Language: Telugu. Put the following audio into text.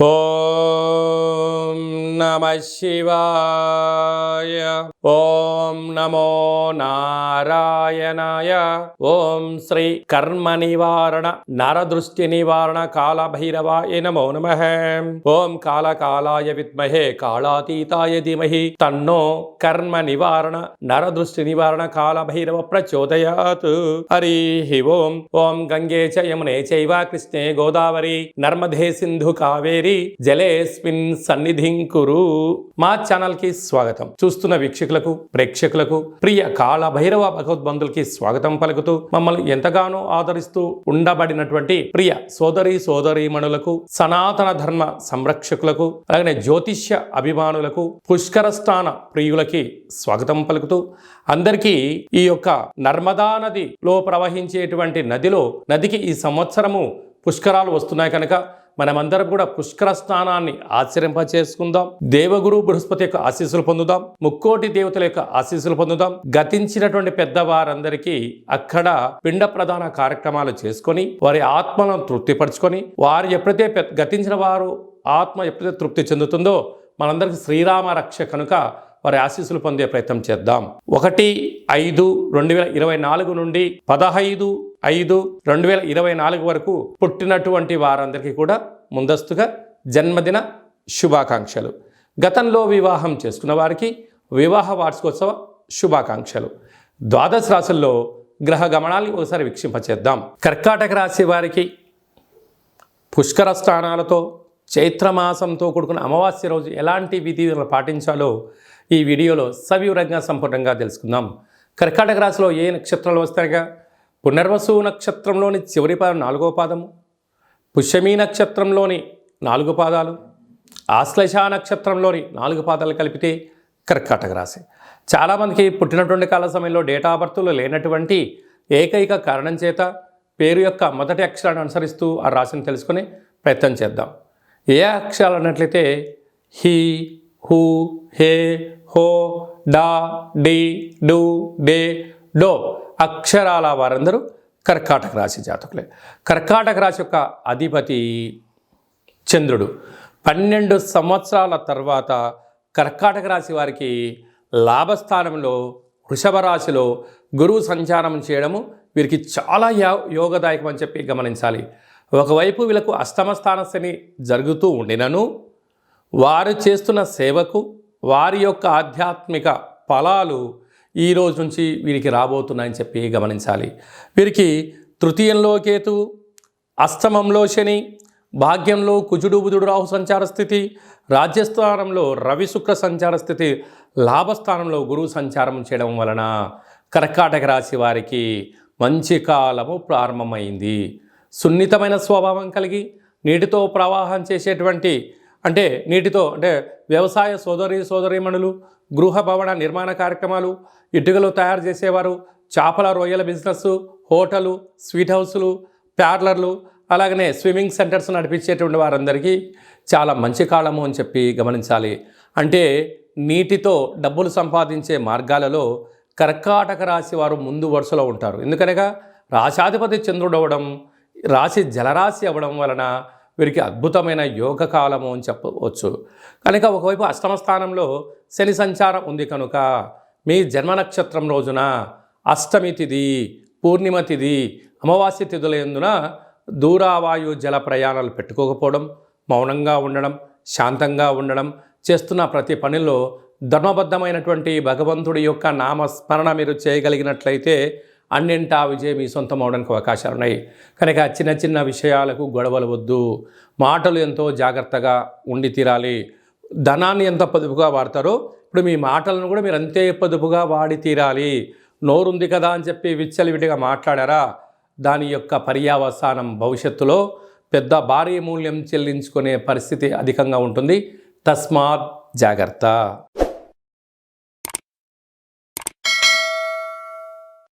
ఓం నమః శివాయ. ఓం నమో నారాయణాయ. ఓం శ్రీ కర్మ నివారణ నరదృష్టి నివారణ కాళభైరవాయ నమో నమః. ఓం కాళకాలాయ విద్మహే కాళాతీతాయ ధీమహి తన్నో కర్మ నివారణ నరదృష్టి నివారణ కాళభైరవ ప్రచోదయాత్. హరి ఓం. ఓం గంగే చ యమునే చైవ కృష్ణే గోదావరి నర్మదే సింధు కావేరి జలేస్మిన్ సన్నిధిం కురు. మా ఛానల్ కి స్వాగతం. చూస్తున్న వీక్షకులకు ప్రేక్షకులకు ప్రియ కాళ భైరవ భగవద్బంధులకి స్వాగతం పలుకుతూ మమ్మల్ని ఎంతగానో ఆదరిస్తూ ఉండబడినటువంటి ప్రియ సోదరీమణులకు సనాతన ధర్మ సంరక్షకులకు అలాగే జ్యోతిష్య అభిమానులకు పుష్కర స్నాన ప్రియులకి స్వాగతం పలుకుతూ అందరికీ ఈ యొక్క నర్మదా నదిలో ప్రవహించేటువంటి నదికి ఈ సంవత్సరము పుష్కరాలు వస్తున్నాయి కనుక మనమందరం కూడా పుష్కర స్నానాన్ని ఆచరింపచేసుకుందాం. దేవగురు బృహస్పతి యొక్క ఆశీస్సులు పొందుదాం. ముక్కోటి దేవతల యొక్క ఆశీస్సులు పొందుదాం. గతించినటువంటి పెద్దవారందరికీ అక్కడ పిండ ప్రధాన కార్యక్రమాలు చేసుకొని వారి ఆత్మలను తృప్తిపరచుకొని వారు ఎప్పుడైతే గతించిన వారు ఆత్మ ఎప్పుడైతే తృప్తి చెందుతుందో మనందరికీ శ్రీరామ రక్ష కనుక వారి ఆశీస్సులు పొందే ప్రయత్నం చేద్దాం. 1/5/2024 నుండి 15/5/2024 వరకు పుట్టినటువంటి వారందరికీ కూడా ముందస్తుగా జన్మదిన శుభాకాంక్షలు. గతంలో వివాహం చేసుకున్న వారికి వివాహ వార్షికోత్సవ శుభాకాంక్షలు. ద్వాదశ రాశుల్లో గ్రహ గమనాన్ని ఒకసారి వీక్షింపచేద్దాం. కర్కాటక రాశి వారికి పుష్కర స్నానాలతో చైత్రమాసంతో కూడుకున్న అమావాస్య రోజు ఎలాంటి విధులను పాటించాలో ఈ వీడియోలో సవివరంగా సంపూర్ణంగా తెలుసుకుందాం. కర్కాటక రాశిలో ఏ నక్షత్రాలు వస్తాయిగా పునర్వసు నక్షత్రంలోని చివరి పాదం 4వ పాదము, పుష్యమీ నక్షత్రంలోని 4 పాదాలు, ఆశ్లేష నక్షత్రంలోని 4 పాదాలు కలిపితే కర్కాటక రాశి. చాలామందికి పుట్టినటువంటి కాల సమయంలో డేటా ఆఫ్ బర్త్లో లేనటువంటి ఏకైక కారణం చేత పేరు యొక్క మొదటి అక్షరాన్ని అనుసరిస్తూ ఆ రాశిని తెలుసుకునే ప్రయత్నం చేద్దాం. ఏ అక్షరాలు అన్నట్లయితే హీ, హూ, హే, హో, డా, డి, డు, డే, డో అక్షరాల వారందరూ కర్కాటక రాశి జాతకులే. కర్కాటక రాశి యొక్క అధిపతి చంద్రుడు. 12 సంవత్సరాల తర్వాత కర్కాటక రాశి వారికి లాభస్థానంలో వృషభ రాశిలో గురువు సంచారం చేయడము వీరికి చాలా యోగదాయకం అని చెప్పి గమనించాలి. ఒకవైపు వీళ్ళకు అష్టమ స్థాన శని జరుగుతూ ఉండినను వారు చేస్తున్న సేవకు వారి యొక్క ఆధ్యాత్మిక ఫలాలు ఈ రోజు నుంచి వీరికి రాబోతున్నాయని చెప్పి గమనించాలి. వీరికి తృతీయంలో కేతువు, అష్టమంలో శని, భాగ్యంలో కుజుడు బుధుడు రాహు సంచార స్థితి, రాజ్యస్థానంలో రవి శుక్ర సంచార స్థితి, లాభస్థానంలో గురువు సంచారం చేయడం వలన కర్కాటక రాశి వారికి మంచి కాలము ప్రారంభమైంది. సున్నితమైన స్వభావం కలిగి నీటితో ప్రవాహం చేసేటువంటి నీటితో వ్యవసాయ సోదరీమణులు, గృహ భవన నిర్మాణ కార్యక్రమాలు, ఇటుకలు తయారు చేసేవారు, చేపల రొయ్యల బిజినెస్, హోటలు, స్వీట్ హౌస్లు, పార్లర్లు, అలాగనే స్విమ్మింగ్ సెంటర్స్ నడిపించేటువంటి వారందరికీ చాలా మంచి కాలము అని చెప్పి గమనించాలి. అంటే నీటితో డబ్బులు సంపాదించే మార్గాలలో కర్కాటక రాశి వారు ముందు వరుసలో ఉంటారు. ఎందుకనగా రాశాధిపతి చంద్రుడు అవ్వడం, రాశి జలరాశి అవ్వడం వలన వీరికి అద్భుతమైన యోగ కాలము అని చెప్పవచ్చు. కనుక ఒకవైపు అష్టమ స్థానంలో శని సంచారం ఉంది కనుక మీ జన్మ నక్షత్రం రోజున అష్టమి తిథి, పూర్ణిమ తిథి, అమావాస్య తిథులందున దూరావాయు జల ప్రయాణాలు పెట్టుకోకపోవడం, మౌనంగా ఉండడం, శాంతంగా ఉండడం, చేస్తున్న ప్రతి పనిలో ధర్మబద్ధమైనటువంటి భగవంతుడి యొక్క నామస్మరణ మీరు చేయగలిగినట్లయితే అన్నింటా విజయం మీ సొంతం అవడానికి అవకాశాలు ఉన్నాయి. కనుక చిన్న చిన్న విషయాలకు గొడవలు వద్దు. మాటలు ఎంతో జాగ్రత్తగా ఉండి తీరాలి. ధనాన్ని ఎంత పొదుపుగా వాడతారో ఇప్పుడు మీ మాటలను కూడా మీరు అంతే పొదుపుగా వాడి తీరాలి. నోరుంది కదా అని చెప్పి విచ్చలవిడిగా మాట్లాడారా దాని యొక్క పర్యావసానం భవిష్యత్తులో పెద్ద భారీ మూల్యం చెల్లించుకునే పరిస్థితి అధికంగా ఉంటుంది. తస్మాత్ జాగ్రత్త.